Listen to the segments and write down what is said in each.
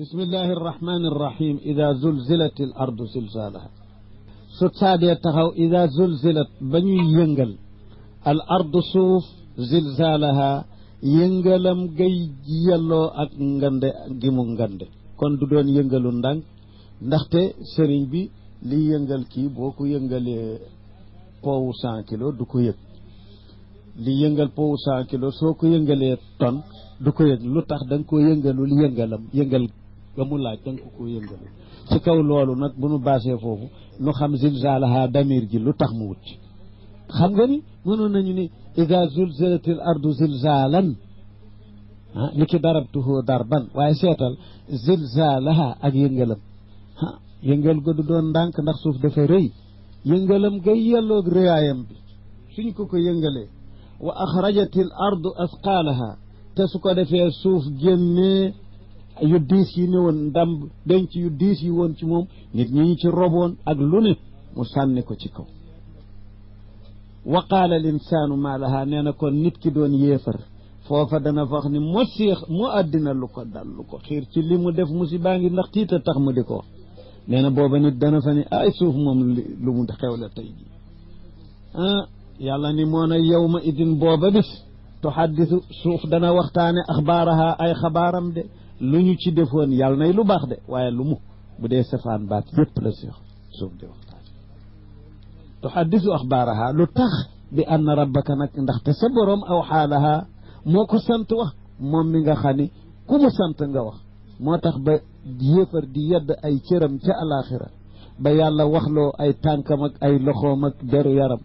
بسم الله الرحمن الرحيم إذا زلزلت الأرض زلزالها ستادي تخو إذا زلزلت بني ينجل الأرض صوف زلزالها ينجلم جي يلو أك ngande gimu ngande kon du doon yëngalu ndànk ndaxte sëriñ bi li yëngal kii boo ko yëngalee powu 100 kilos du ko yëg li yëngal powu 100 kilos soo ko yëngalee tonne du ko yëg lu tax da nga koo yëngalul yëngal ba mu laaj da nga ko yëngalul ci kaw loolu nag bu nu baasee foofu nu xam zilzalaha damir ji lu tax mu wut ci xam nga ni mënoon nañu ni ida zulzilatil ardu zilzalan ni ki darabtuhu darban waaye seetal zilzalaha ak yëngalam yëngal go du doon ndànk ndax suuf dafa rëy yëngalam gay yelloog rëyaayam bi suñ ko yëngalee wa axrajatil ardu asqaalaha te su ko defee suuf génnee yu diis yi ne woon ndamb denc yu diis yi woon ci moom nit ñi ci roboon ak lu ne mu sànni ko ci kaw wa qaala al insaanu maa laha nee na kon nit ki doon yéefar foofa dana wax ni mu àddina lu ko dal lu ko xiir ci li mu def musibaa ngi ndax tiita tax mu di ko wax nee na booba nit dana fa ni ay suuf moom lu mu xew la tey ji yàlla ni moo na yawma idin booba bis tuhaddisu suuf dana waxtaane axbaaraha ay xabaaram de lu ñu ci defoon yàlla nay lu baax de waaye lu mu bu dee safaan baat yépp la si suuf di waxtaane tuhaddisu axbaaraha lu tax bi anna rabbaka nag ndaxte sa borom aw xaalaha moo ko sant wax moom mi nga xam ni ku mu sant nga wax moo tax ba yéefar di yedd ay cëram ca alaxira ba yàlla waxloo ay tànkam ak ay loxoom ak deru yaram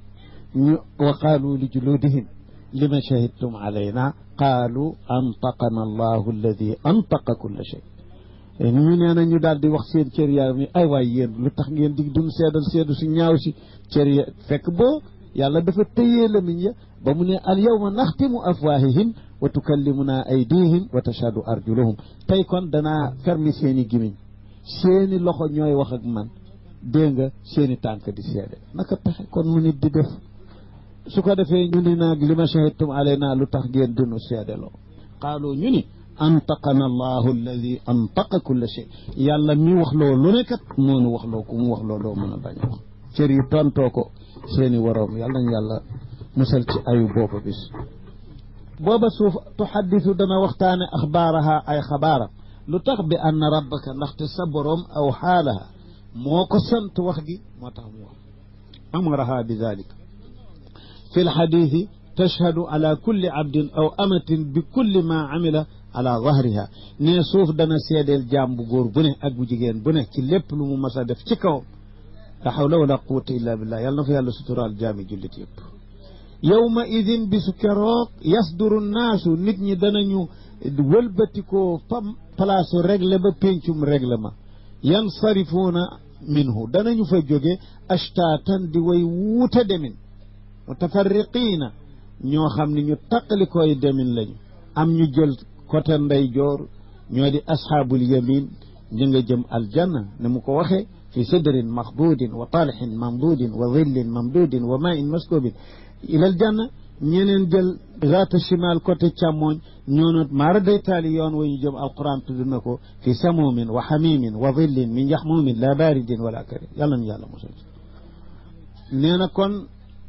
ñu wa qaalu li juluudihim lima shahidtum alayna qaalu antaqana allahu alladi antaqa kulla shay ñu nee na ñu daal di wax seen cër yaram yi ay waay yéen lu tax ngeen di dun seedu si ñaaw si cër ya fekk boo yàlla dafa tëyee lamiñ ya ba mu ne al yawma naxtimu afwaahihim wa tukallimuna aydihim wa tashhadu arjuluhum tey kon danaa fermi seeni gimiñ seeni loxo ñooy wax ak man dégg nga seeni tànk di seede naka pexe kon mu nit di def su ko defee ñu ni naag li ma shahidtum alayna lu tax ngeen dunu seedeloo qaalu ñu ni antaqana allahu alladi antaqa kulla shay yàlla mi wax loo lu ne kat moonu wax loo ku mu wax loo doo mën a bañ a wax cër yi tontoo ko seeni waroom yàlla nañ yàlla musal ci ayu booba bis booba suuf tuhaddisu dana waxtaane axbaaraha ay xabaaram lu tax bi anna rabbaka ndaxte sa boroom aw xaalaha moo ko sant wax gi moo tax mu wax amaraha bi dalika fi lxadiisi tashhadu ala kulli abdin aw amatin bi kulli ma amila ala zahriha ne suuf dana seedeel jaam bu góor bu ne ak bu jigéen bu ne ci lépp lu mu mas a def ci kawam la hawla wala quwwata illa billah yàlla na fa yàlla suturaal jaami jullit yëpp yawma idin bisu keroog yasduru naasu nit ñi danañu wëlbatikoo fam place réglé ba péncum règlement yansarifuuna minhu danañu fa jóge ashtaatan di way wuute demin mutafarriqiina ñoo xam ne ñu taqalikooy demin lañu am ñu jël côté ndeyjoor ñoo di ashaabul yamin ñu nga jëm aljanna ne mu ko waxee fi sidrin maxduudin wa talixin mamduudin wa dhillin mamduudin wa maa'in maskubin ilal janna ñeneen jël zaata shimal côté càmmooñ ñoonoot maara day taali yoon wa ñu jëm alquran tudd na ko fi samumin wa xamimin wa dhillin min yaxmumin la baridin wala karim yàlla ñu yàlla mosal nee na kon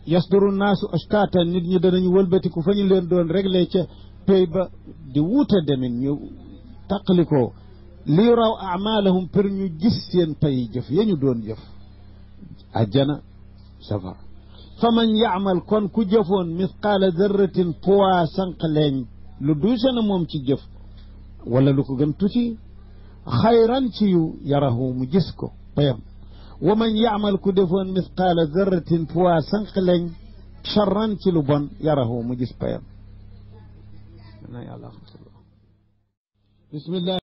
yasduru naasu ashtaatan nit ñi danañu wëlbatiku fa ñu leen doon réglé ca pay ba di wuute demin ñu taqalikoo li raw amalahum pour ñu gis seen pay jëf ya ñu doon jëf ajjana safar fa man yaamal kon ku jëfoon misqaala darratin poids sànq leeñ lu duuse na moom ci jëf wala lu ko gën tuuti xayran ci yu yarahu mu gis ko payam wa man yaamal ku defoon misqaala darratin poids sànq leeñ charran ci lu bon yarahu mu gis payam bismillah